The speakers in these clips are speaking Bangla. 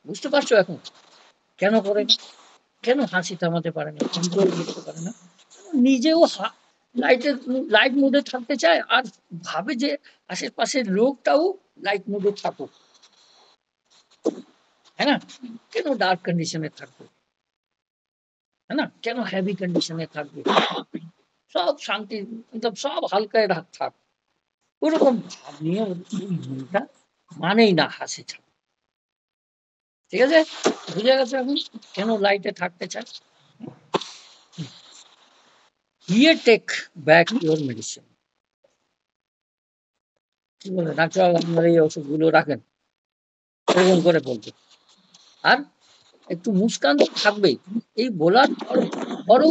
বুঝতে পারছো এখন কেন করে না? কেন হাসি থামাতে পারে না, কন্ট্রোল করতে পারে না? নিজেও লাইটের লাইট মুডে থাকতে চায় আর ভাবে যে আশেপাশের লোকটাও লাইট মুডে থাকুক, है ना? কেন ডার্ক কন্ডিশনে থাকবে, है না? কেন হেভি কন্ডিশনে থাকবে? সব শান্তি, মতলব সব হালকায় থাক। ওরকম ভাব নিয়ে ওর মনটা মানেই না হাসি ছাড়া। ঠিক আছে? বুঝে গেছে এখন কেন লাইটে থাকতে চায়? Here take back your medicine. কি বলে ডাক্তার, আপনার এই ওষুধগুলো রাখেন, এরকম করে বলবে। আর একটু মুস্কান তো থাকবেই। এই বলার পরও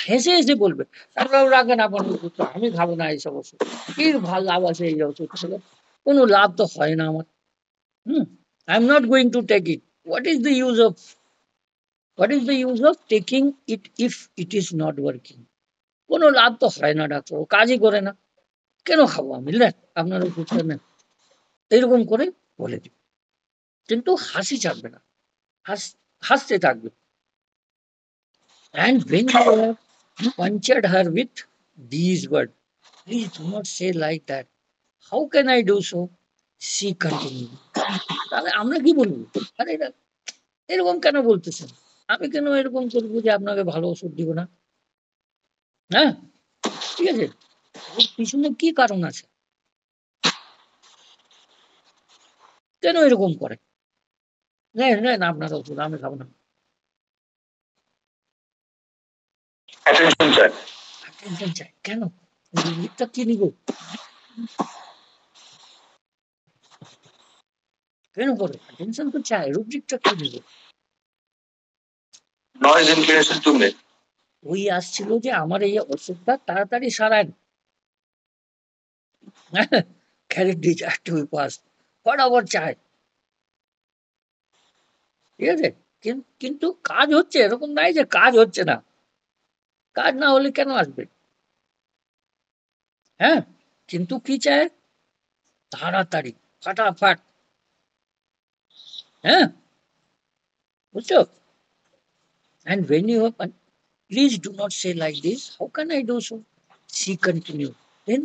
হেসে হেসে বলবে, ডাক্তারবাবু রাখেন আপনার ওষুধটা, আমি খাবো না এইসব ওষুধ। কি ভাল লাভ আছে এই ওষুধ খেলে? কোনো লাভ তো হয় না আমার। Hmm, I am not going to take it. What is the use of, what is the use of taking it if it is not working? কোনো লাভ তো হয় না ডাক্তার, কাজই করে না, কেন খাবো আমি? নেন আপনার ওষুধটা নেন, এরকম করে বলে দিবে। কিন্তু হাসি ছাড়বে না, হাসতে থাকবে। And when you have punctured her with these words, please do not say like that. How can I do so? She continued. তাহলে আমরা কি বলবো? আরে এটা এরকম কেন বলতেছেন? আমি কেন এরকম করবো যে আপনাকে ভালো ওষুধ দিব না? হ্যাঁ? ঠিক আছে? ওর পিছনে কি কারণ আছে? কেন এরকম করে? নেন, নেন আপনার ওষুধ, আমি খাবো না। অ্যাটেনশন চায়। অ্যাটেনশন চায়। কেন? রোগীটা কি নিব? কেন করে? অ্যাটেনশন তো চায়, রুব্রিকটা কি নিব? Noise inclination to make. ওই আসছিল যে আমার এই ওষুধটা তাড়াতাড়ি সারান। Carat desire to be pass, ফটাফট চায়। ঠিক আছে? কিন্তু কাজ হচ্ছে, এরকম নাই যে কাজ হচ্ছে না। কাজ না হলে কেন আসবে? হ্যাঁ, কিন্তু কি চায়? তাড়াতাড়ি, ফাটাফাট। হ্যাঁ, বুঝছো? And when you have, please do not say like this. How can I do so? She continued. Then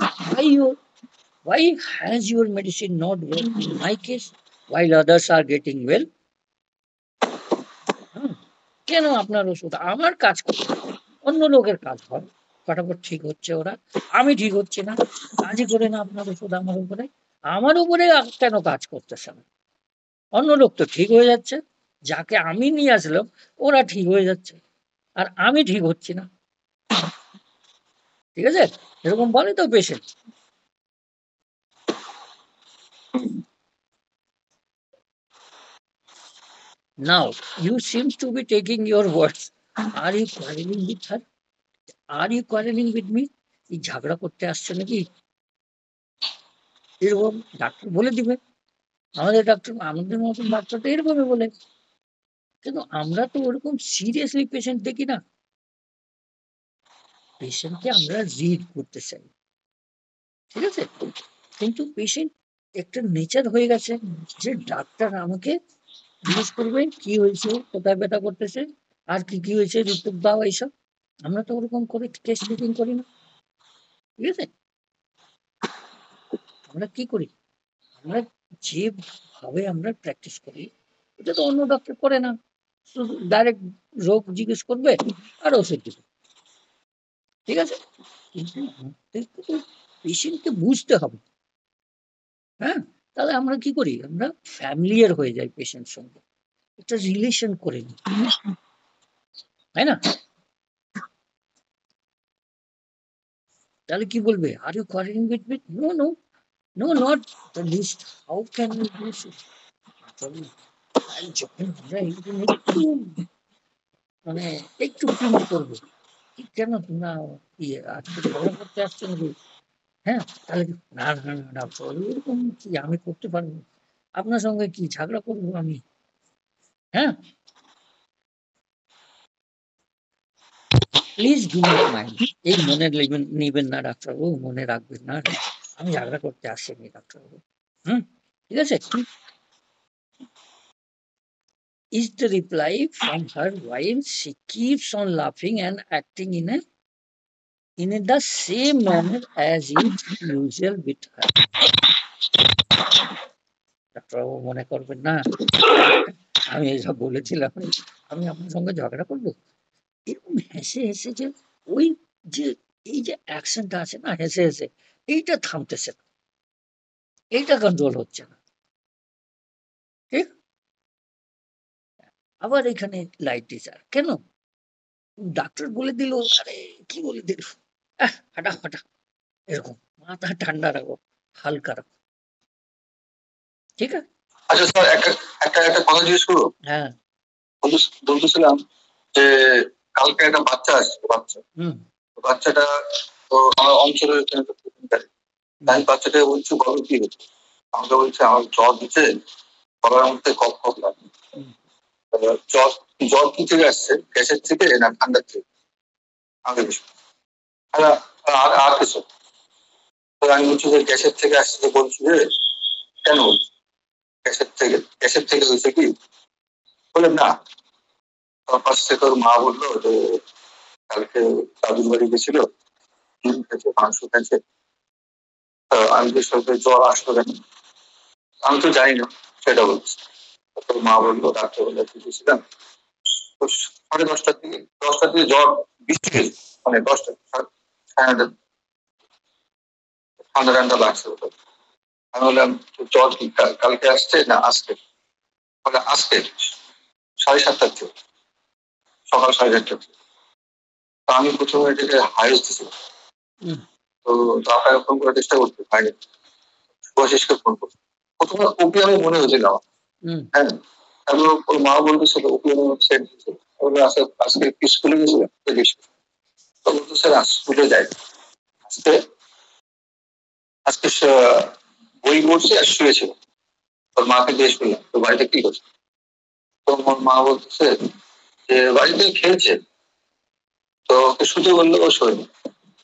why has your medicine not worked in my case while others are getting well? হুম, কেন আপনার ওষুধ আমার কাজ করে, অন্য লোকের কাজ হয়, ফটাফট ঠিক হচ্ছে ওরা, আমি ঠিক হচ্ছে না। কাজই করে না আপনার ওষুধ আমার উপরে, আমার উপরে কেন কাজ করতেছে না? অন্য লোক তো ঠিক হয়ে যাচ্ছে, যাকে আমি নিয়ে আসলাম ওরা ঠিক হয়ে যাচ্ছে, আর আমি ঠিক হচ্ছি না। ঠিক আছে? এরকম বলে তো patient. Now you seems to be taking your words. Are you quarreling with her? Are you quarreling with me? এই ঝগড়া করতে আসছে নাকি? এরকম ডাক্তার বলে দিবে। আমাদের ডাক্তার, আমাদের মতন ডাক্তার তো এরকমই বলে। কিন্তু আমরা তো ওরকম সিরিয়াসলি পেশেন্ট দেখি না। পেশেন্টকে আমরা রিড করতে চাই। ঠিক আছে? কিন্তু পেশেন্ট একটা নেচার হয়ে গেছে যে ডাক্তার আমাকে জিজ্ঞেস করবে কি হয়েছে, কোথায় ব্যথা করতেছে, আর কি কি হয়েছে, রিপোর্ট দাও এইসব। আমরা তো ওরকম করে কেস টেকিং করি না। ঠিক আছে? আমরা কি করি? আমরা যেভাবে আমরা প্র্যাকটিস করি এটা তো অন্য ডক্টর করে না। শুধু ডাইরেক্ট রোগ জিজ্ঞেস করবে আর ওষুধ দিবে। ঠিক আছে? কিন্তু আমাদেরকে তো পেশেন্টকে বুঝতে হবে। হ্যাঁ? তাহলে আমরা কি করি? আমরা ফ্যামিলিয়ার হয়ে যাই পেশেন্ট সঙ্গে। একটা রিলেশন করে নিই। তাই না? তাহলে কি বলবে? "Are you quarreling with me?" "No, no, no, not the least. How can you do so?" আসলে আর যখন আমরা এরকম একটু মানে একটু প্রেমে করবো, কেন তোমরা আজকে ঝগড়া করতে আসছো নাকি? হ্যাঁ? তাহলে না, না, না, না, এরকম কি আমি করতে পারবো? আপনার সঙ্গে কি ঝগড়া করবো আমি? হ্যাঁ? Please do not mind. এই মনে নিবেন না ডাক্তারবাবু, মনে রাখবেন না। আমি ঝগড়া করতে আসিনি ডাক্তারবাবু। হুম? ঠিক আছে? is the reply from her while she keeps on laughing and acting in the same manner as is usual with her. ডাক্তারবাবু মনে করবেন না আমি এইসব বলেছিলাম, আমি আপনার সঙ্গে ঝগড়া করবো? এরকম হেসে হেসে যে ওই যে এই যে অ্যাকশনটা আছে না, হেসে হেসে এইটা থামতেছে না, এইটা কন্ট্রোল হচ্ছে না, ঠিক? আবার এখানে লাইট টিচার কেন ডাক্তার বলে দিল, আরে কি বলে দিল, হাঁটা হাঁটা, এরকম মাথা ঠান্ডা রাখো, হালকা রাখো, ঠিক আছে? আচ্ছা স্যার, একটা একটা একটা কথা জিজ্ঞেস করবো? হ্যাঁ, বলতেছিলাম যে কালকে একটা বাচ্চা আসছে, বাচ্চাটা তো আমার অঞ্চলের তাই বাচ্চাটা বলছে বলো কি হচ্ছে, আমাকে বলছে আমার জ্বর দিচ্ছে, গলার মধ্যে কফ কফ লাগে। জ্বর জ্বর কি থেকে আসছে, গ্যাসের থেকে না ঠান্ডার থেকে? আমাকে আর আর কিছু? আমি বলছি যে গ্যাসের থেকে আসছে, বলছি যে কেন গ্যাসের থেকে হয়েছে কি? বললেন না, তার পাশ থেকে ওর মা বললো যে কালকে দাদুর বাড়ি গেছিল, ডিম খেয়েছে, মাংস খেয়েছে, আমি যে সবাই জ্বর আসলো কেন, আমি তো জানি না, সেটা বলছি। তোর মা বললো ডাক্তার বলে গেছিলাম, তো 10:30 জ্বর, বৃষ্টি হয়েছে, মানে 10টা সাড়ে 9টা, ঠান্ডা ঠান্ডা লাগছে। আমি বললাম জ্বর কি কালকে আসছে না আজকে? বলে আজকে 7:30টার থেকে, সকাল 7:30টার থেকে। তো আমি প্রথমে এটাকে হাইস দিয়েছিলাম, তো আপনাকে ফোন করার চেষ্টা করতে পারিনি, শুভাশিসকে ফোন করতে। প্রথমে ওপিয়ামে মনে হয়েছিল আমার, হ্যাঁ, তারপর ওর মা বলতেছিল ওপিয়ামে সেট দিয়েছিল, আজকে স্কুলে গেছিল, তো বলতো স্যার স্কুলে যাই, আজকে আজকে বই পড়ছে আর শুয়েছিল। ওর মাকে জিজ্ঞেস করলাম তো বাড়িতে কি করছে, তো ওর মা বলতেছে যে বাড়িতে খেলছে, তো ওকে শুতে বললো ও শোয়নি,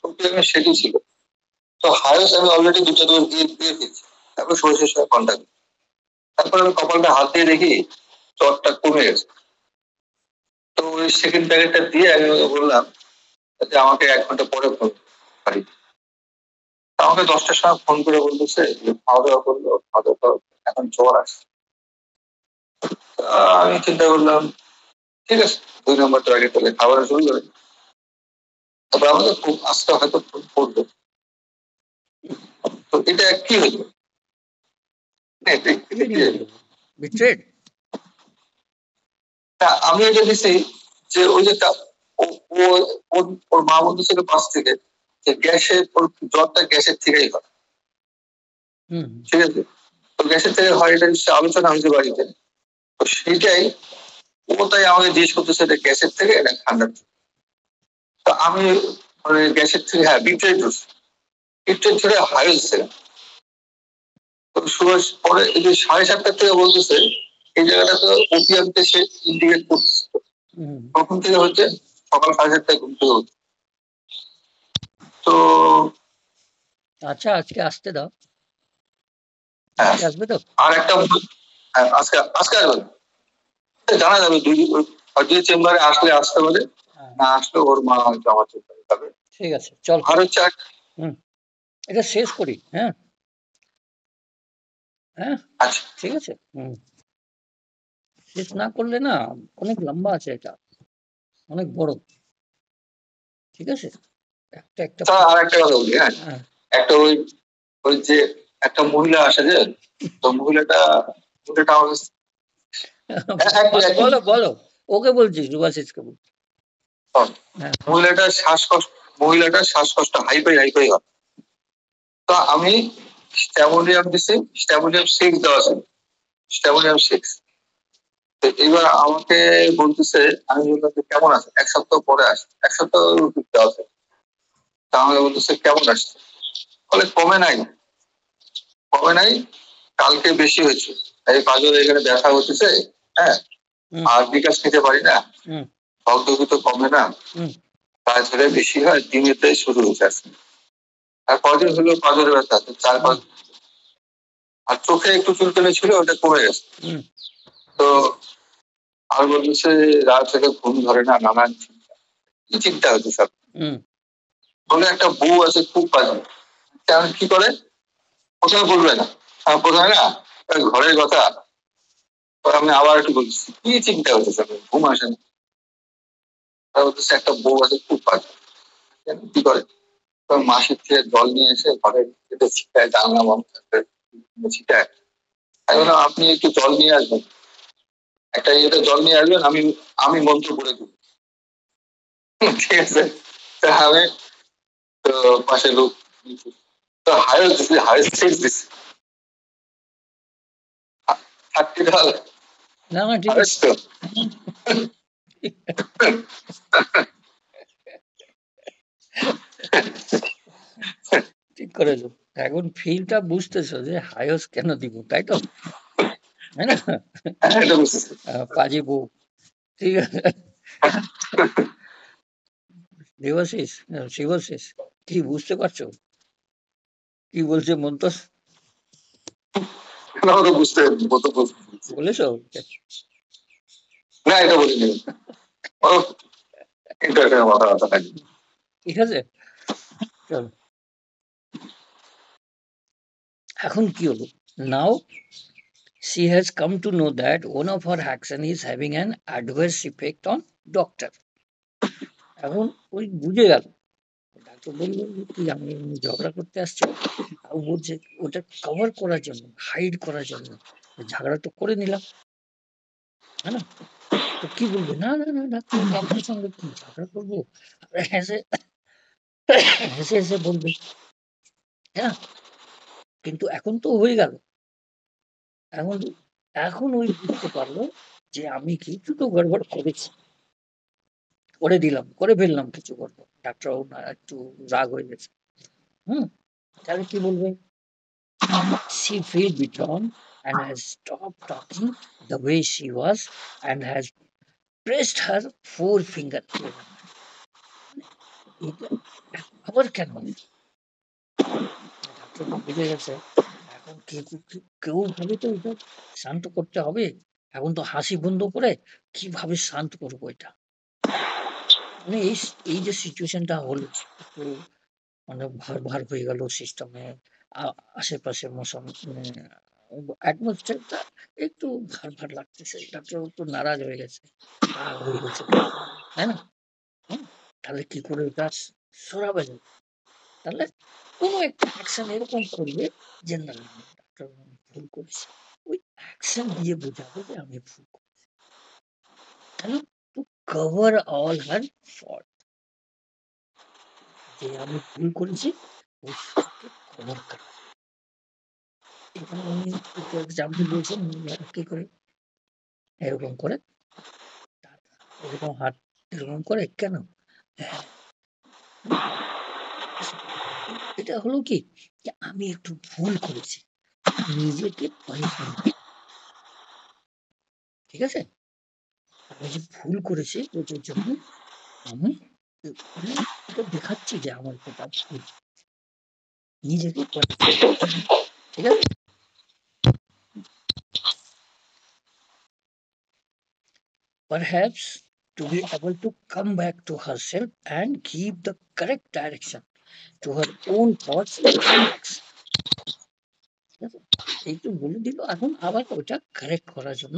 ওপিয়ামে সেটি ছিল। তো হায়স আমি অলরেডি 2টা ডোজ দিয়ে দিয়েছি, তারপর সরাসরি সঙ্গে কন্ট্যাক্ট, তারপর আমি কপালটা হাত দিয়ে দেখি জ্বরটা কমে গেছে। তো ওই সেকেন্ড প্যাকেটটা দিয়ে আমি ওকে বললাম যে আমাকে 1 ঘন্টা পরে ফোন পারি। আমাকে 10টার সময় ফোন করে বলতেছে যে খাওয়া দাওয়া করলো, খাওয়া দাওয়া এখন জ্বর আসছে। আমি চিন্তা করলাম ঠিক আছে, 2 নম্বরটা আগে তাহলে খাবার শুরু করে, তারপর আমাকে খুব আস্তে হয়তো ফোন করবে। তো এটা কি হলো, আমি এটা দিচ্ছি যে ওই যে ওর মা বলতেছিল পাশ থেকে যে গ্যাসের, ওর জ্বরটা গ্যাসের থেকেই হয়, ঠিক আছে? তো গ্যাসের থেকে হয়, এটা আলোচনা হয়েছে বাড়িতে, তো সেটাই ও তাই আমাকে জিজ্ঞেস করতেছে এটা গ্যাসের থেকে না ঠান্ডার থেকে। তো আমি মানে গ্যাসের থেকে, হ্যাঁ বিট্রেট ধরে হাই হচ্ছিলাম। তো সুভাষ পরে এই যে 7:30টার থেকে বলতেছে এই জায়গাটা তো ওপিয়ামকে সে ইন্ডিকেট করছে, তখন থেকে হচ্ছে সকাল 7:30টায় ঘুম থেকে হচ্ছে। তো আচ্ছা আজকে আসতে দাও, আসবে তো? আর একটা আজকে আসবে, জানা যাবে যদি চেম্বারে আসলে আসতে পারে, না আসলে ওর মা হয়তো আমার চেম্বারে যাবে। ঠিক আছে চল, আর হচ্ছে এটা শেষ করি। হ্যাঁ হ্যাঁ আচ্ছা ঠিক আছে, শেষ না করলে না, অনেক লম্বা আছে এটা, অনেক বড়, ঠিক আছে? একটা একটা আর একটা কথা বলি, হ্যাঁ, একটা ওই ওই যে একটা মহিলা আসে যে, তো মহিলাটা বলো বলো, ওকে বলছিস শুভাশিসকে বলছি। মহিলাটার শ্বাসকষ্ট হাইপাই হয়। তো আমি স্ট্যামোনিয়াম দিছি, স্ট্যামোনিয়াম 6 দেওয়া আছে, স্ট্যামোনিয়াম 6। তো এবার আমাকে বলতেছে, আমি বললাম যে কেমন আছে, 1 সপ্তাহ পরে আসে, 1 সপ্তাহ দেওয়া আছে। তা আমাকে বলতেছে কেমন আসছে, বলে কমে নাই, কালকে বেশি হয়েছে, এই পাঁজর এখানে ব্যথা হচ্ছে, হ্যাঁ, আর বিকাশ নিতে পারি না, ভক্তকে তো কমে না, কাজ হলে বেশি হয়, দিনেরটাই শুরু হয়েছে আসছে। আর কদিন হলো পাঁজরের ব্যথা, 4-5, আর চোখে একটু চুলকানি ছিল, ওটা কমে গেছে। তো আর বলছে রাত থেকে ঘুম ধরে না, নানান চিন্তা। কি চিন্তা হচ্ছে স্যার? বলে একটা বউ আছে খুব কাজে, তেমন কি করে প্রথমে বলবে না, প্রথমে না ঘরের কথা। আমি আবার একটু বলছি কি চিন্তা হচ্ছে স্যার, ঘুম আসে না। বলতেছে একটা বউ আছে খুব কাজে, কি করে মাসির থেকে জল নিয়ে এসে ঘরে ছিটায়, জানলা বন্ধ ছিটায়। আমি বললাম আপনি একটু জল নিয়ে আসবেন, একটা ইয়েতে জল নিয়ে আসবেন, আমি আমি মন্ত্র করে দেবো। ঠিক আছে, আমি তো পাশে লোক তো হায়ার দিছি, হায়ার সেট দিছি $30 না না ঠিক আছে। ঠিক করেছো। এখন ফিলটা বুঝতেছো যে হায়স কেন দিব, তাই তো? তাই না? পাজি বউ। ঠিক আছে। দেবাশিস, শিবাশিস, কি বুঝতে পারছো কি বলছে মন্তস? বলেছো? না এটা বলিনি, ঠিক আছে, চলো। এখন কি হলো? নাও she has come to know that one of her action is having an adverse effect on doctor. এখন ওই বুঝে গেল, ডাক্তার বললো যে কি আমি ঝগড়া করতে আসছি, আর বলছে ওটা কভার করার জন্য, হাইড করার জন্য ঝগড়া তো করে নিলাম, হ্যাঁ না? তো কি বলবে, না না না ডাক্তার আপনার সঙ্গে কি ঝগড়া করবো, হেসে হেসে হেসে বলবে, হ্যাঁ। কিন্তু এখন তো হয়ে গেল, এখন এখন ওই বুঝতে পারলো যে আমি কিছু তো গড়বড় করেছি, করে দিলাম, করে ফেললাম কিছু গড়বড়। ডাক্তারবাবু না একটু রাগ হয়ে গেছে। তাহলে কি বলবে? She feel withdrawn and has stopped talking the way she was and has pressed her forefinger. এটা আবার কেন? ডাক্তার তো বুঝে গেছে, এখন কেউ ভাবে তো এটা শান্ত করতে হবে। এখন তো হাসি বন্ধ করে কিভাবে শান্ত করবো এটা, মানে এই যে সিচুয়েশনটা হলো, একটু মানে ভার ভার হয়ে গেল সিস্টেমে, আশেপাশে মশা, মানে অ্যাটমসফিয়ারটা একটু ভার ভার লাগতেছে। ডাক্তার একটু নারাজ হয়ে গেছে, রাগ হয়ে গেছে, তাই না? তাহলে কি করে এটা সরাবে যায়? তাহলে কোনো একটা অ্যাকশন এরকম করবে যে না ডাক্তার আমি ভুল করেছি, ওই অ্যাকশন দিয়ে বোঝাবে যে আমি ভুল করেছি, কেন? To cover all her fault, যে আমি ভুল করেছি ওই সেটাকে কভার করা। এখানে উনি একটু এক্সাম্পল দিয়েছেন, কি করে এরকম করে, এরকম হাত এরকম করে কেন? হ্যাঁ, এটা হলো কি যে আমি একটু ভুল করেছি, নিজেকে পানিশমেন্ট, ঠিক আছে? আমি যে ভুল করেছি ওটার জন্য আমি এটা দেখাচ্ছি যে আমার এটা ভুল, নিজেকে ঠিক আছে? Perhaps to be able to come back to herself and give the correct direction to her own thoughts and acts. এই তো বলে দিল, এখন আবার ওটা কারেক্ট করার জন্য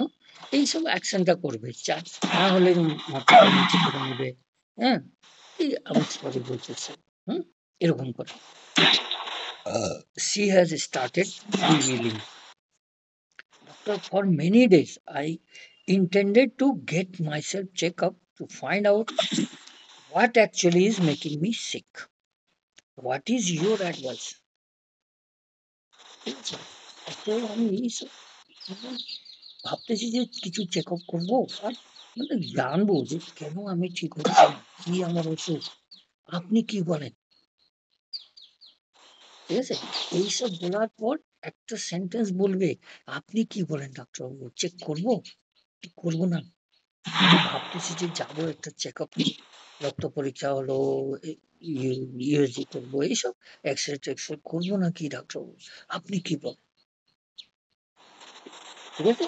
এইসব অ্যাকশনটা করবে, না হলে মাথাটা নিচে করে নেবে, হ্যাঁ, এই আমি সরি বলতেছি, এরকম করে she has started revealing. Doctor, for many days I intended to get myself checked up to find out what actually is making me sick. What is your advice? আমি এইসব ভাবতেছি যে কিছু চেক আপ করবো, আর মানে জানবো যে কেন আমি ঠিক হচ্ছি না, কি আমার অসুখ, আপনি কি বলেন? ঠিক আছে, এইসব বলার পর একটা সেন্টেন্স বলবে, আপনি কি বলেন ডাক্তারবাবু, চেক করবো কি করবো না? ভাবতেছি যে যাবো একটা চেক আপ, রক্ত পরীক্ষা হলো, ইউএসজি করবো, এইসব এক্সরে টেক্সরে করবো নাকি ডাক্তারবাবু, আপনি কি বলেন? ঠিক আছে,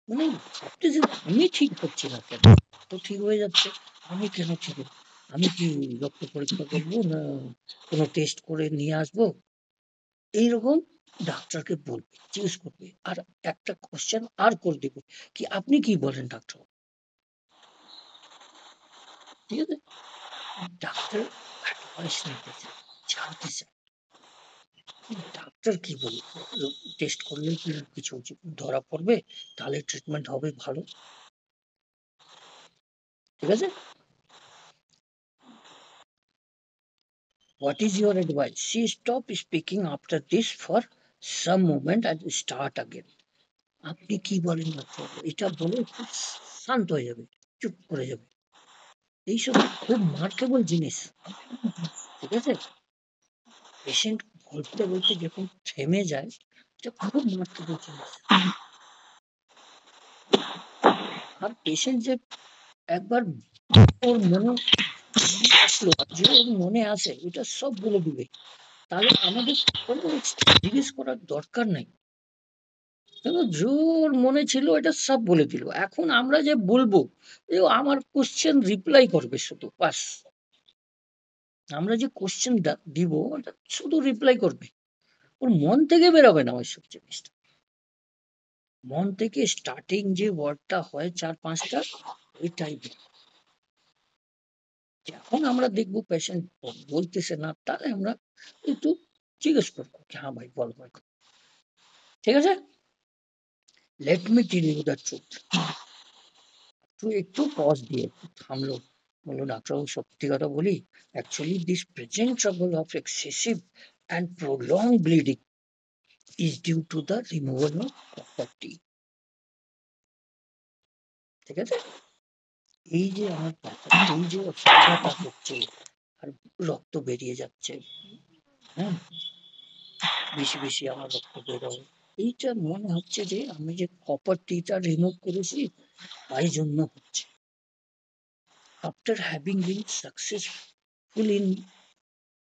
মানে ভাবতেছি আমি ঠিক হচ্ছি না কেন, তো ঠিক হয়ে যাচ্ছে, আমি কেন ঠিক হব? আমি কি রক্ত পরীক্ষা করবো না কোনো টেস্ট করে নিয়ে আসবো? এইরকম ডাক্তারকে বলবে, জিজ্ঞেস করবে, আর একটা কোশ্চেন আর করে দেবে কি আপনি কি বলেন ডাক্তার, ঠিক আছে? ডাক্তার অ্যাডভাইস নিতেছে, জানতে চায় ডাক্তার কি বলে, টেস্ট করলে কি কিছু ধরা পড়বে, তাহলে ট্রিটমেন্ট হবে ভালো, ঠিক আছে? What is your advice? She stopped speaking after this for some moment and start again. আপনি কি বলেন ডাক্তার, এটা বলে একটু শান্ত হয়ে যাবে, চুপ করে যাবে। এইসব খুব মার্কেবল জিনিস, ঠিক আছে? পেশেন্ট বলতে বলতে যখন থেমে যায়, এটা খুব মার্কেবল জিনিস। আর পেশেন্ট যে একবার ওর মনে আসলো, যে ওর মনে আছে, এটা সব বলে দিবে, তাহলে আমাদের কোনো জিজ্ঞেস করার দরকার নাই। জোর মনে ছিল এটা সব বলে দিল, এখন আমরা যে বলবো আমার কোশ্চেন রিপ্লাই করবে শুধু বাস, আমরা যে কোশ্চেন দিব ওটা শুধু রিপ্লাই করবে, ওর মন থেকে বেরোবে না ওইসব জিনিসটা। মন থেকে স্টার্টিং যে ওয়ার্ডটা হয় 4-5টা, ওইটাই যখন আমরা দেখবো পেশেন্ট বলতেছে না, তাহলে আমরা একটু জিজ্ঞেস করবো, হ্যাঁ ভাই বল ভাই, ঠিক আছে? Let me tell you the truth. তুই একটু পজ দিয়ে থামলো, বললো ডাক্তারবাবু সত্যি কথা বলি, actually this present trouble of excessive and prolong bleeding is due to the removal of property, ঠিক আছে? এই যে আমার এই যে অসুবিধাটা হচ্ছে, আর রক্ত বেরিয়ে যাচ্ছে, হ্যাঁ, বেশি বেশি আমার রক্ত বেরোয়, এইটা মনে হচ্ছে যে আমি যে প্রপার্টিটা রিমুভ করেছি তাই জন্য হচ্ছে। After having been successful in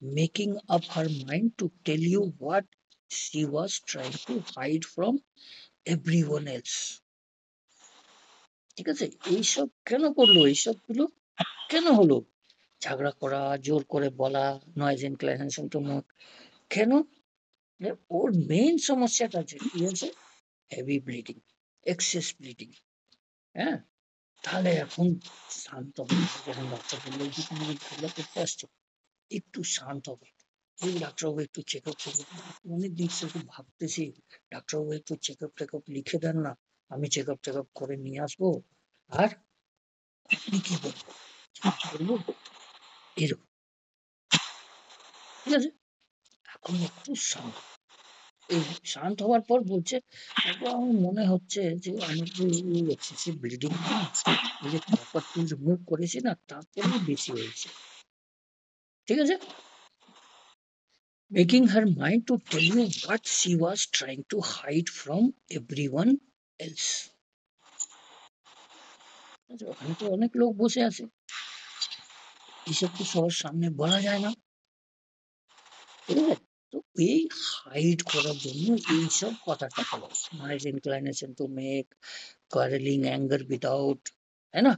making up her mind to tell you what she was trying to hide from everyone else, ঠিক আছে? এইসব কেন করলো, এইসব গুলো কেন হলো? ঝগড়া করা, জোর করে বলা, নয়েজ ইনক্লিনেশন টু মুভ, কেন? ওর মেইন সমস্যাটা আছে কি আছে, হেভি ব্লিডিং, এক্সেস ব্লিডিং, হ্যাঁ? তাহলে এখন শান্ত হবে, যখন ডক্টর বললো যে তুমি ঝগড়া করতে আসছো, একটু শান্ত হবে, এই ডাক্তারবাবু একটু চেক আপ অনেক দিন থেকে ভাবতেছি, ডাক্তারবাবু একটু চেক আপ টেক আপ লিখে দেন না, আমি চেক আপ টেক আপ করে নিয়ে আসবো, আর আপনি কি বলবো এরকম, ঠিক আছে? এখন একটু শান্ত, এই শান্ত হওয়ার পর বলছে, একবার আমার মনে হচ্ছে যে আমার যে এক্সেসিভ ব্লিডিং, এই যে প্রপার্টি রিমুভ করেছি না, তারপরে বেশি হয়েছে, ঠিক আছে? Making her mind to tell you what she was trying to hide from everyone else. ওখানে তো অনেক লোক বসে আছে, এসব তো সবার সামনে বলা যায় না, ঠিক আছে? তো এই হাইড করার জন্য এইসব কথাটা বলা, nice inclination to make, quarrelling, anger without, তাই না?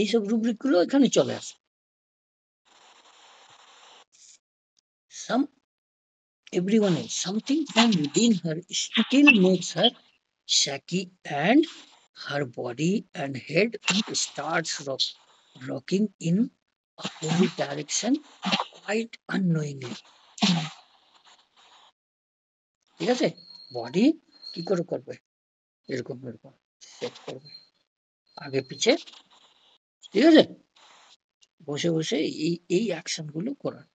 এইসব রুব্রিক গুলো এখানে চলে আসে। Some everyone else, something from within her still makes her shaky, and her body and head starts rocking in opposite direction quite unknowingly, ঠিক আছে? বডি কি করে করবে, এরকম এরকম সেট করবে আগে পিছে, ঠিক আছে? বসে বসে এই এই অ্যাকশন গুলো করার,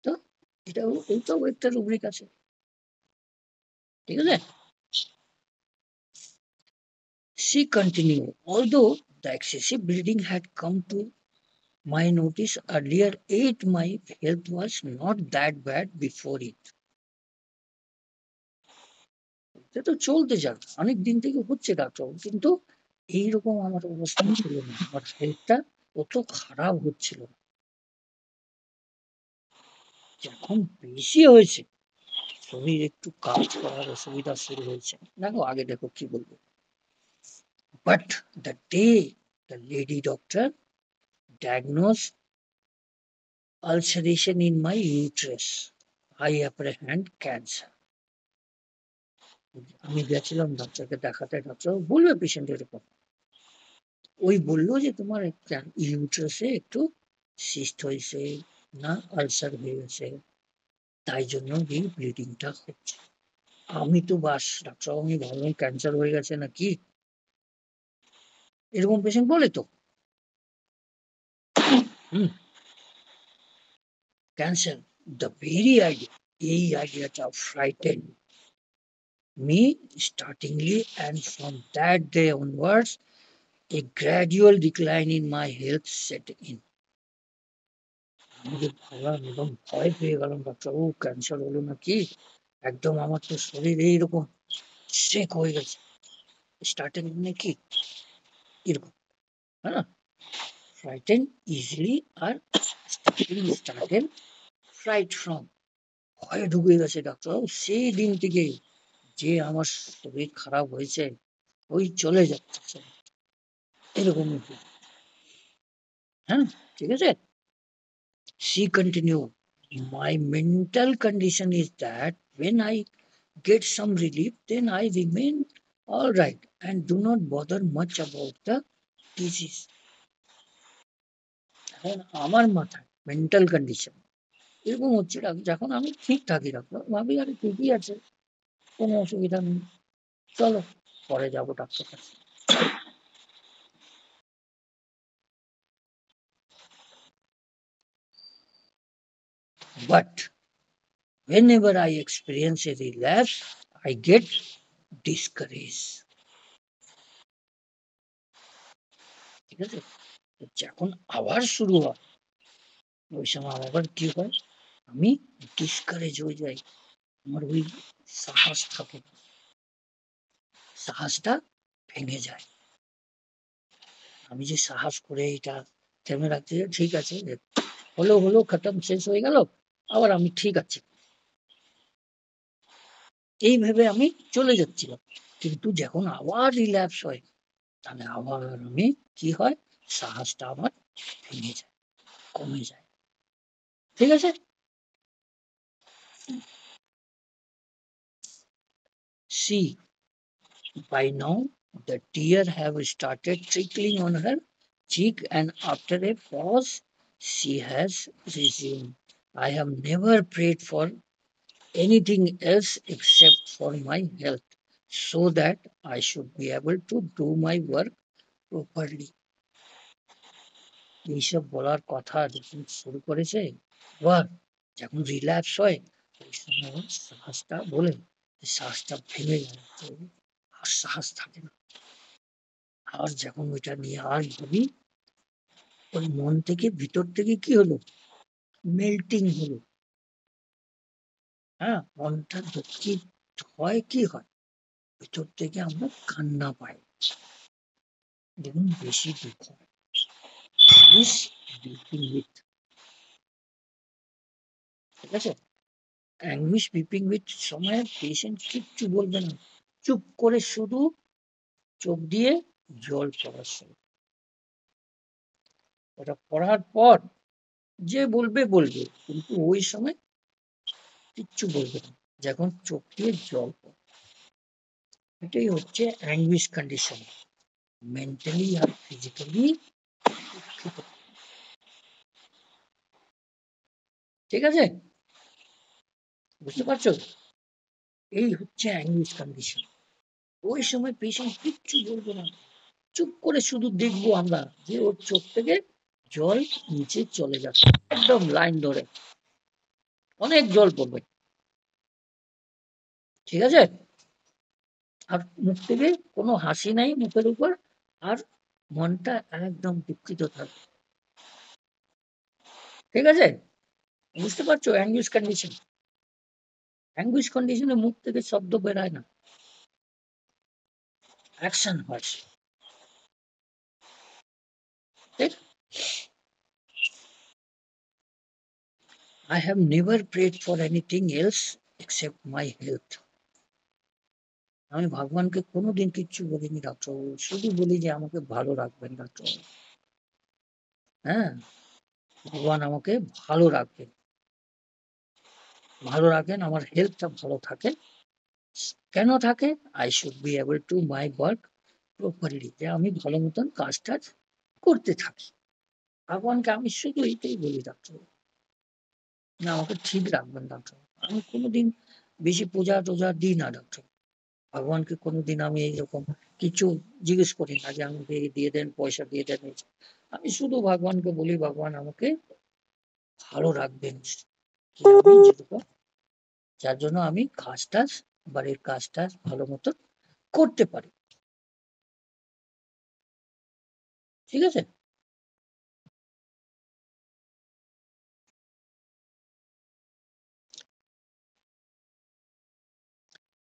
তো এইটাও একটা রুব্রিক আছে, ঠিক আছে? She continued, although the excessive bleeding had come to my notice earlier, yet my health was not that bad before it. এটা তো চলতে যাক, অনেক দিন থেকে হচ্ছে ডাক্তার, কিন্তু এইরকম আমার অবস্থা ছিল না, আমার হেলথটা অত খারাপ হচ্ছিল না, যখন বেশি হয়েছে শরীর একটু কাজ করার অসুবিধা শুরু হয়েছে। দেখো আগে দেখো কি বলবো। But the day the lady doctor diagnosed ulceration in my uterus, I apprehend cancer. আমি গেছিলাম ডাক্তারকে দেখাতে, ডাক্তার বলবে পেশেন্ট এরকম, ওই বললো যে তোমার ইউট্রাসে একটু সিস্ট হয়েছে, না আলসার হয়ে গেছে, তাই জন্য এই ব্লিডিংটা হচ্ছে। আমি তো বাস ডাক্তার, আমি ভাবলাম ক্যান্সার হয়ে গেছে নাকি, এরকম পেশেন্ট বলে তো। ক্যান্সার, দ্য ভেরি আইডিয়া, এই আইডিয়াটা frighten me startingly, and from that day onwards a gradual decline in my health set in. আমি ভাবলাম, একদম ভয় পেয়ে গেলাম, ডাক্তারবাবু ক্যান্সার হলো নাকি, একদম আমার তো শরীর এইরকম শেক হয়ে গেছে, স্টার্টিং নাকি এরকম, হ্যাঁ, ফ্রাইটেন ইজিলি, আর স্টার্টেন ফ্রাইট ফ্রম, ভয় ঢুকে গেছে ডাক্তারবাবু সেই দিন থেকে, যে আমার শরীর খারাপ হয়েছে ওই চলে যাচ্ছে এরকম। হ্যাঁ, ঠিক আছে। She continued, my mental condition is that when I get some relief, then I remain all right and do not bother much about the disease. এখন আমার মাথায় মেন্টাল কন্ডিশন এরকম হচ্ছে, যখন আমি ঠিক থাকি ডাক্তার, ভাবি আরে ঠিকই আছে, কোনো অসুবিধা নেই, চলো পরে যাবো ডাক্তার কাছে। But whenever I experience a relapse, I get discouraged. ঠিক আছে, যখন আবার শুরু হয় ওই সময় আবার কি হয়, আমি ডিসকারেজ হয়ে যাই, আমার ওই সাহস থাকে না, সাহসটা ভেঙে যায়। আমি যে সাহস করে এটা থেমে রাখতে চাই, ঠিক আছে হলো হলো খতম, শেষ হয়ে গেল, আবার আমি ঠিক আছি, এই ভেবে আমি চলে যাচ্ছিলাম। কিন্তু যখন আবার রিল্যাপস হয়, তাহলে আবার আমি কি হয়, সাহসটা আমার ভেঙে যায়, কমে যায়। ঠিক আছে। See, by now the tears have started trickling on her cheek, and after a pause she has resumed, I have never prayed for anything else except for my health, so that I should be able to do my work properly. এইসব বলার কথা যখন শুরু করেছে, এবার যখন রিল্যাপস হয় ওই সময় ওর শ্বাসটা বলে, শ্বাসটা ভেঙে যায়, আর শ্বাস থাকে না। আর যখন ওইটা নিয়ে আর ভাবি, ওই মন থেকে ভিতর থেকে কি হলো, মেল্টিং হলো। হ্যাঁ, মনটা দুঃখিত হয়, কি হয়, ভিতর থেকে আমরা কান্না পাই, দেখুন বেশি দুঃখ হয়। ঠিক আছে, অ্যাংগুইশ বিপিং উইথ সময় পেশেন্ট কিচ্ছু বলবে না, চুপ করে শুধু চোখ দিয়ে জল পড়া শুরু। ওটা পড়ার পর যে বলবে বলবে, কিন্তু ওই সময় কিচ্ছু বলবে না, যখন চোখ দিয়ে জল পড়ে। এটাই হচ্ছে অ্যাংগুইশ কন্ডিশন, মেন্টালি আর ফিজিক্যালি দুঃখিত। ঠিক আছে, বুঝতে পারছো, এই হচ্ছে অ্যাংগুইশ কন্ডিশন। ওই সময় পেশেন্ট কিচ্ছু বলবে না, চুপ করে শুধু দেখবো আমরা যে ওর চোখ থেকে জল নিচে চলে যাচ্ছে, একদম লাইন ধরে অনেক জল পড়বে। ঠিক আছে, আর মুখ থেকে কোনো হাসি নাই মুখের উপর, আর মনটা একদম দুঃখিত থাকবে। ঠিক আছে, বুঝতে পারছো অ্যাংগুইশ কন্ডিশন। অ্যাংগুইশ কন্ডিশনে মুখ থেকে শব্দ বেরায় না, অ্যাকশন হয়। ঠিক, I have never prayed for anything else except my health. আমি ভগবানকে কোনোদিন কিচ্ছু বলিনি ডাক্তারবাবু, শুধু বলি যে আমাকে ভালো রাখবেন ডাক্তারবাবু। হ্যাঁ, ভগবান আমাকে ভালো রাখবেন, ভালো রাখেন, আমার হেলথটা ভালো থাকে। কেন থাকে? I should be able to my work properly, যে আমি ভালো মতন কাজটা করতে থাকি। ভগবানকে আমি শুধু এইটাই বলি ডাক্তারবাবু, না আমাকে ঠিক রাখবেন ডাক্তারবাবু। আমি কোনোদিন বেশি পূজা টোজা দিই না ডাক্তার, ভগবানকে কোনোদিন আমি এইরকম কিছু জিজ্ঞেস করি না যে আমাকে এই দিয়ে দেন, পয়সা দিয়ে দেন। আমি শুধু ভগবানকে বলি ভগবান আমাকে ভালো রাখবেন, কি আমি যেরকম, যার জন্য আমি কাজটা, বাড়ির কাজটা ভালো মতো করতে পারি। ঠিক আছে?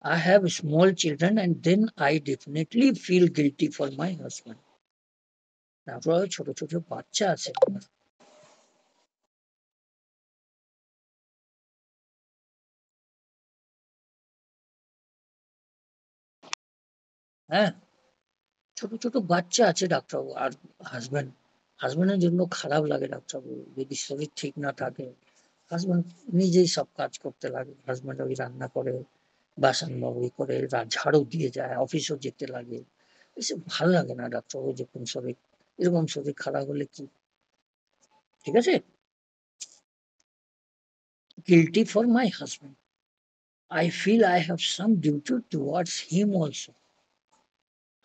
I have small children and then I definitely feel guilty for my husband. তারপরে ছোট ছোট বাচ্চা আছে। হ্যাঁ, ছোট ছোট বাচ্চা আছে ডাক্তারবাবু। আর হাজবেন্ড, হাজবেন্ডের জন্য খারাপ লাগে ডাক্তারবাবু, যদি শরীর ঠিক না থাকে হাজবেন্ড নিজেই সব কাজ করতে লাগে। হাজবেন্ড ওই রান্না করে, বাসন ওই করে, ঝাড়ু দিয়ে যায়, অফিসও যেতে লাগে। এসব ভালো লাগে না ডাক্তারবাবু, যখন শরীর এরকম শরীর খারাপ হলে কি। ঠিক আছে? Guilty for my husband, I feel I have some duty towards him also.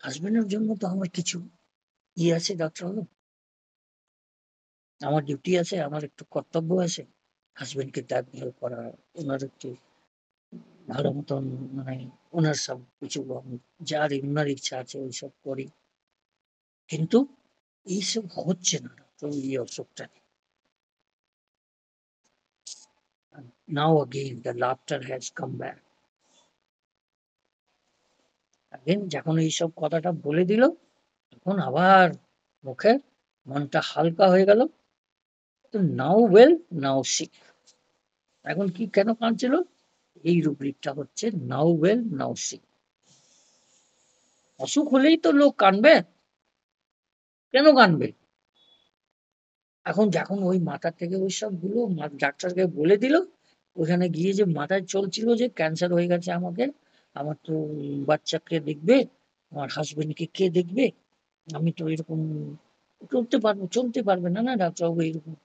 হাজবেন্ডের জন্য তো আমার কিছু আছে ডাক্তারবাবু, আমার ডিউটি আছে, আমার একটু কর্তব্য আছে। হাজবেন্ডকে দেখভাল করা, ওনার একটু ভালো মতন, মানে ওনার সব কিছু যার ওনার ইচ্ছা আছে ওইসব করি। কিন্তু এইসব হচ্ছে না তো, এই অসুখটা। নাও again the laughter has come back. again যখন এইসব কথাটা বলে দিল, তখন আবার মুখে মনটা হালকা হয়ে গেল। তো নাও ওয়েল নাও সিক। এখন কি কেন কাঁদছিল? এই রুব্রিকটা হচ্ছে নাও ওয়েল নাও সিক। অসুখ হলেই তো লোক কাঁদবে, কেন কাঁদবে? এখন যখন ওই মাথার থেকে ওই সব গুলো ডাক্তারকে বলে দিল, ওখানে গিয়ে যে মাথায় চলছিল যে ক্যান্সার হয়ে গেছে আমাকে, আমার তো বাচ্চাকে দেখবে, আমার হাজবেন্ডকে কে দেখবে, আমি তো এরকম চলতে পারবে না না ডাক্তারবাবু এরকম।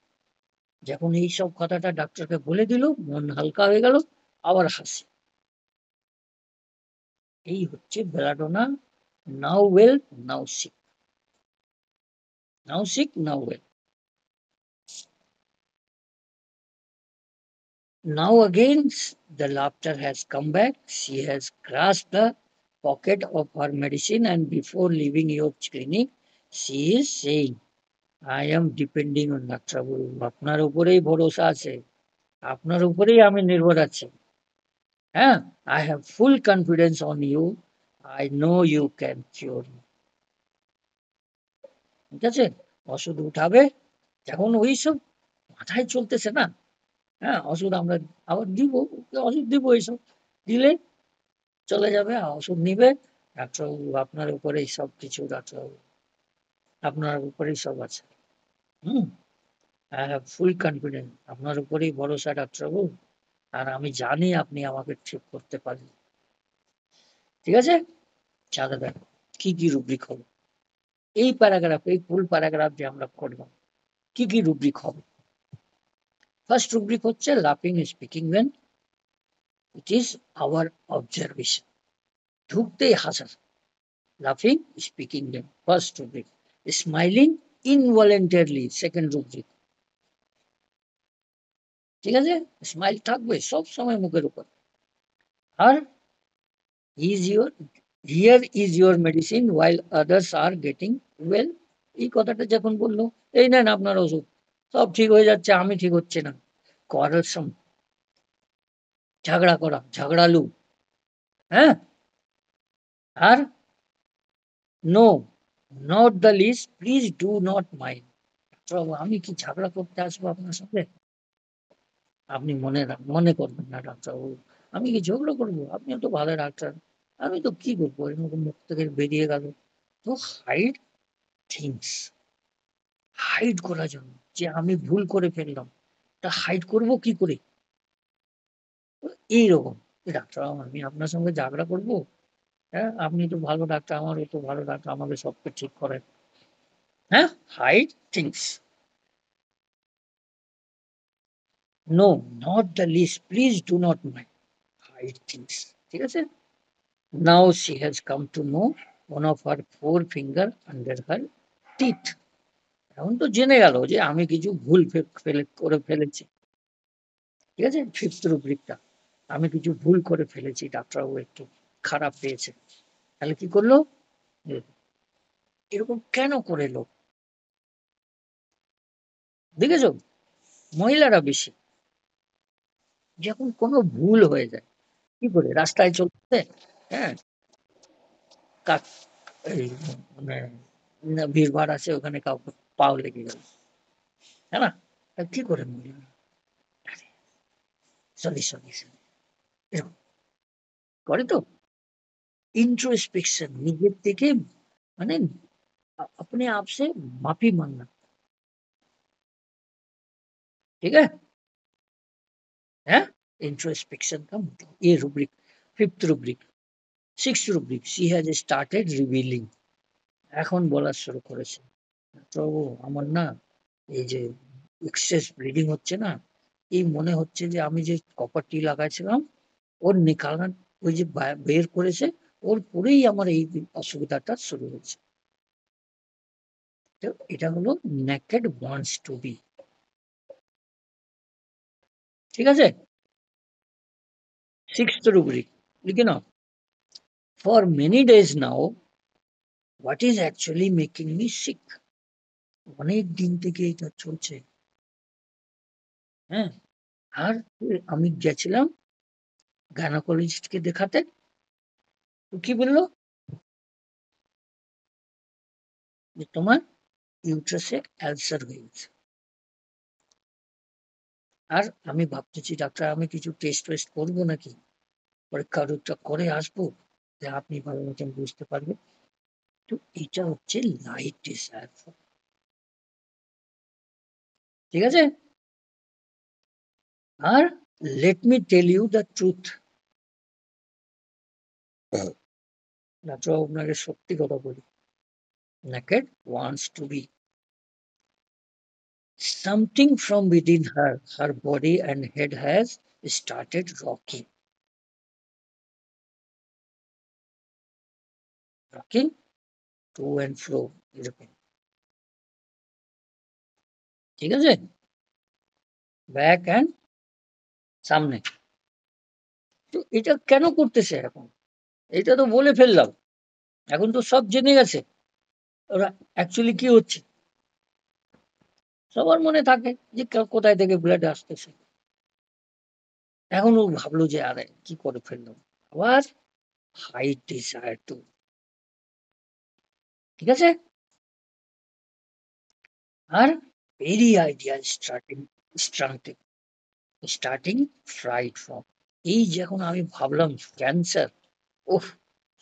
যখন এই সব কথাটা ডাক্তারকে বলে দিল, মন হালকা হয়ে গেল, আবার হাসি। এই হচ্ছে belladonna, now well now sick, now sick now well. Now again the laughter has come back. She has grasped the pocket of her medicine and before leaving your clinic, she is saying, I am depending on ডাক্তারবাবু, আপনার উপরেই ভরসা আছে, আপনার উপরেই আমি নির্ভর আছি। হ্যাঁ, I have full confidence on you. I know you can cure me. ঠিক আছে? ওষুধ উঠাবে, যখন ওইসব মাথায় চলতেছে না, হ্যাঁ ওষুধ আমরা আবার দিব, ওষুধ দিব, এইসব দিলে চলে যাবে, ওষুধ নিবে। ডাক্তারবাবু আপনার উপরেই সব কিছু, ডাক্তারবাবু আপনার উপরেই সব আছে। হুম, আই হ্যাভ ফুল কনফিডেন্স, আপনার উপরেই ভরসা ডাক্তারবাবু, আর আমি জানি আপনি আমাকে ঠিক করতে পারেন। ঠিক আছে? চাঁদা দেখো কি কি রুব্রিক হবে এই প্যারাগ্রাফ, এই ফুল প্যারাগ্রাফ যে আমরা করলাম, কি কি রুব্রিক হবে। ফার্স্ট রুব্রিক হচ্ছে লাফিং speaking when it is our observation, ঢুকতেই হাসা। লাফিং speaking when first rubric. Smiling involuntarily second rubric. ঠিক আছে? স্মাইল থাকবে সব সময় মুখের উপর। আর is your, here is your medicine while others are getting well. এই কথাটা যখন বললো, এই নেন আপনার ওষুধ, সব ঠিক হয়ে যাচ্ছে, আমি ঠিক হচ্ছে না। কোয়ারেলসাম, ঝগড়া করা, ঝগড়ালু। হ্যাঁ, আর no, not the list, please do not mind. আমি কি ঝগড়া করতে আসবো আপনার সাথে? আপনি মনে করবেন না ডাক্তারবাবু, আমি কি ঝগড়া করবো? আপনিও তো ভালো ডাক্তার। আমি তো কি করবো? এরকম মুখ থেকে বেরিয়ে গেল। তো হাইড থিংস, হাইড করার জন্য যে আমি ভুল করে ফেললাম। তা হাইড করবো কি করে? এইরকম। ডাক্তার আমি আপনার সঙ্গে ঝগড়া করবো? হ্যাঁ? আপনি তো ভালো ডাক্তার, আমারও তো ভালো ডাক্তার, আমাকে সবকে ঠিক করেন। হ্যাঁ? Hide things. No, not the list. Please do not mind. Hide things. ঠিক আছে? নাও she has come to know one of her forefinger under her teeth. এখন তো জেনে গেল যে আমি কিছু ভুল করে ফেলেছি। ঠিক আছে? 5th রুব্রিকটা। আমি কিছু ভুল করে ফেলেছি। ডাক্তারবাবু একটু খারাপ পেয়েছে। তাহলে কি করলো? এ এরকম কেন করে লোক? দেখেছো? মহিলারা বেশি। যখন কোনো ভুল হয়ে যায়, কি করে? রাস্তায় চলতে, হ্যাঁ? কাক এই মানে ভিড়ভাড় আছে ওখানে কাউকে পাও লেগে গেল। তাই না? তা কি করে মহিলারা? Sorry, sorry, sorry. এরকম করে তো? इंट्रोस्पेक्शन নিজের থেকে মানে अपने आप से माफी मांगना। ठीक है? हैं? इंट्रोस्पेक्शन का मतलब ये rubric 5th rubric. 6th rubric she has started revealing। এখন বলা শুরু করেছে। প্রভু আমার না এই যে এক্সেস ব্লিডিং হচ্ছে না, এই মনে হচ্ছে যে আমি যে কপার টি লাগাইছিলাম ওর নিকালান ওই যে বের করেছে ওর পরেই আমার এই অসুবিধাটা শুরু হয়েছে। তো এটা হলো নেকেড ওয়ান্টস টু বি। ঠিক আছে? 6th rubric লিখে নাও। For many days now what is actually making me sick. অনেক দিন থেকে এটা চলছে। হ্যাঁ? আর আমি গেছিলাম গাইনোকোলজিস্টকে দেখাতে। তো কি বললো? যে তোমার ইউট্রাসে অ্যালসার হয়ে গেছে। আর আমি ভাবতেছি ডাক্তার আমি কিছু টেস্ট ফেস্ট করবো নাকি? পরীক্ষা টরীক্ষা করে আসবো, যে আপনি ভালো মতন বুঝতে পারবেন। তো এটা হচ্ছে লাইট ডিসায়ার। ঠিক আছে? আর let me tell you the truth. ডাক্তারবাবু আপনাকে সত্যি কথা বলি। Naked wants to be something from within her. Her body and head has started rocking. Rocking to and fro এরকম। ঠিক আছে? ব্যাক অ্যান্ড সামনে। তো এটা কেন করতেছে এখন? এটা তো বলে ফেললাম। এখন তো সব জেনে গেছে। ওরা অ্যাকচুয়ালি কি হচ্ছে? সবার মনে থাকে যে কোথায় থেকে ব্লাড আসতেছে। এখন ও ভাবলো যে আরে কি করে ফেললাম। আবার হাইট ডিজায়ার টু। ঠিক আছে? Are very idea starting starting fried from. এই যখন আমি ভাবলাম ক্যান্সার, ওহ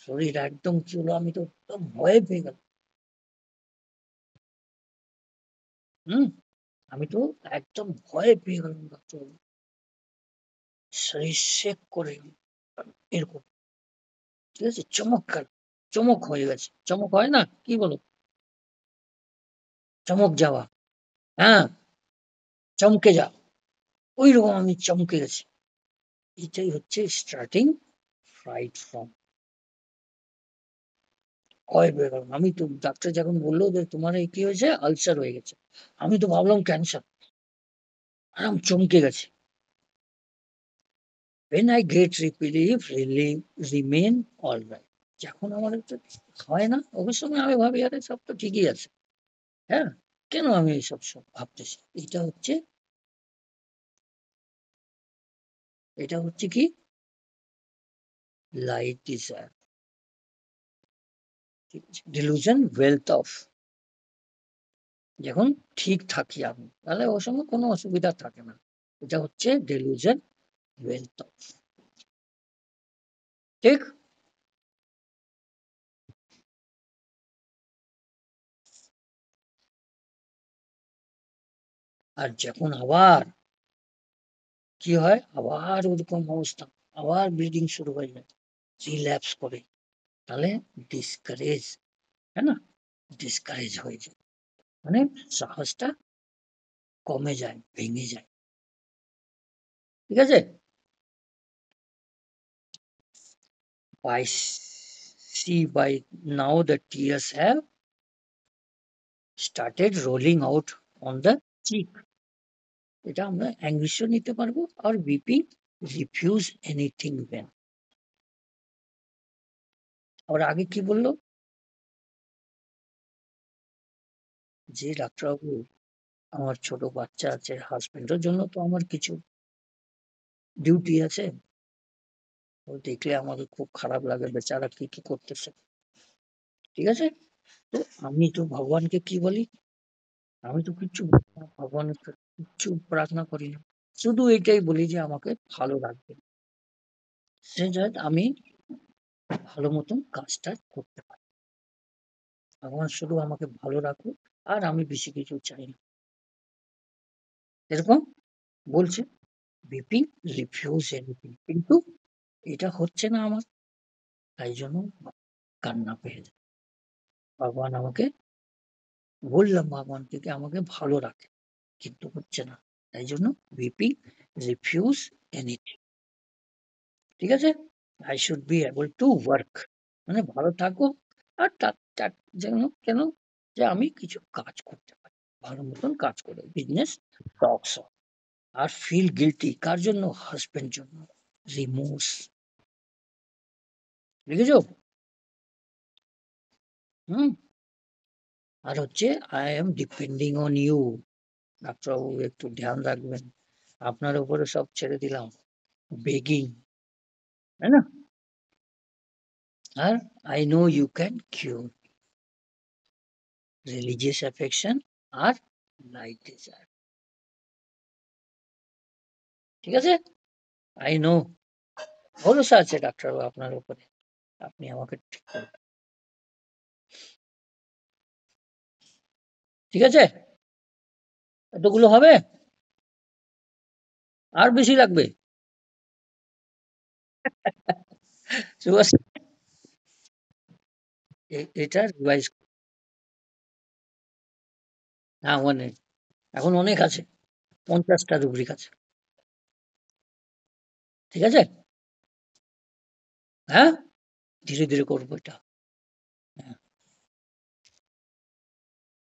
শরীর একদম কি হলো, আমি তো একদম ভয়ে পেয়ে গেলাম। হুম, আমি তো একদম ভয়ে পেয়ে গেলাম ডাক্তার। শরীর শেক করে এরকম। ঠিক আছে? চমৎকার চমক হয়ে গেছে। চমক হয় না? কি বলো? চমক যাওয়া। হ্যাঁ, চমকে যাওয়া। ঐরকম আমি চমকে গেছি। এটাই হচ্ছে স্টার্টিং ফ্রাইড ফ্রম। ভয় পেয়ে গেলাম। আমি তো ডাক্তার যখন বললো যে তোমার এই কি হয়েছে? আলসার হয়ে গেছে। আমি তো ভাবলাম ক্যান্সার। আর আমি চমকে গেছি। When I get relief, remain all right. যখন আমার একটু হয় না, ওই সময় আমি ভাবি আরে সব তো ঠিকই আছে। হ্যাঁ? কেন আমি এইসব সব ভাবতেছি? এটা হচ্ছে কি? Light desire. ঠিক আছে? Dilution wealth of. যখন ঠিক থাকি আমি, তাহলে ওই সময় কোনো অসুবিধা থাকে না। এটা হচ্ছে ডিলুশন ওয়েলথ অফ। ঠিক? আর যখন আবার কি হয়, আবার ওরকম অবস্থা, আবার ব্লিডিং শুরু হয়ে যায়, রিল্যাপস করে, তাহলে ডিসকারেজ, তাই না? ডিসকারেজ হয়ে যায়, মানে সাহসটা কমে যায়, ভেঙে যায়। ঠিক আছে? by now the tears have started rolling out on the cheek. এটা আমরা অ্যাংরিশও নিতে পারবো, আর বিপি রিফিউজ এনিথিং দেন। আর আগে কি বললো যে ডাক্তারবাবু, আমার ছোট বাচ্চা আছে, হাজবেন্ডের জন্য তো আমার কিছু ডিউটি আছে, ও দেখলে আমাকে খুব খারাপ লাগে, বেচারা কি কি করতেছে। ঠিক আছে? তো আমি তো ভগবানকে কি বলি, আমি তো কিচ্ছু বলি না, ভগবানের কাছে কিচ্ছু প্রার্থনা করি না, শুধু এটাই বলি যে আমাকে ভালো রাখবে, সে যাতে আমি ভালো মতন কাজটা করতে পারি। ভগবান শুধু আমাকে ভালো রাখুক, আর আমি বেশি কিছু চাই না, এরকম বলছে। বিপি রিফিউজ এনিথিং, কিন্তু এটা হচ্ছে না আমার, তাই জন্য কান্না পেয়ে যায়। ভগবান আমাকে, বললাম ভগবানকে কি আমাকে ভালো রাখে, কিন্তু হচ্ছে না, তাই জন্য বিপি রিফিউজ এনিথিং। ঠিক আছে? I should be able to work, মানে ভালো থাকো, আর যেন কেন যে আমি কিছু কাজ করতে পারি, ভালো মতন কাজ করে বিজনেস টক্স। আর ফিল গিল্টি কার জন্য? হাজবেন্ড জন্য, রিমোর্স। লিখেছো? হুম। আর হচ্ছে I am depending on you, ডাক্তারবাবু একটু ধ্যান রাখবেন, আপনার উপরে সব ছেড়ে দিলাম, বেগিং, তাই না? আর I know you can cure, religious affection আর লাইট ডিজায়ার। ঠিক আছে? আই নো, ভরসা আছে ডাক্তারবাবু আপনার উপরে, আপনি আমাকে ঠিক করবেন। ঠিক আছে? এতগুলো হবে? আর বেশি লাগবে? সুভাষ, এটা রিভাইজ, হ্যাঁ অনেক, এখন অনেক আছে, 50টা রুব্রিক আছে। ঠিক আছে? হ্যাঁ, ধীরে ধীরে করবো এটা।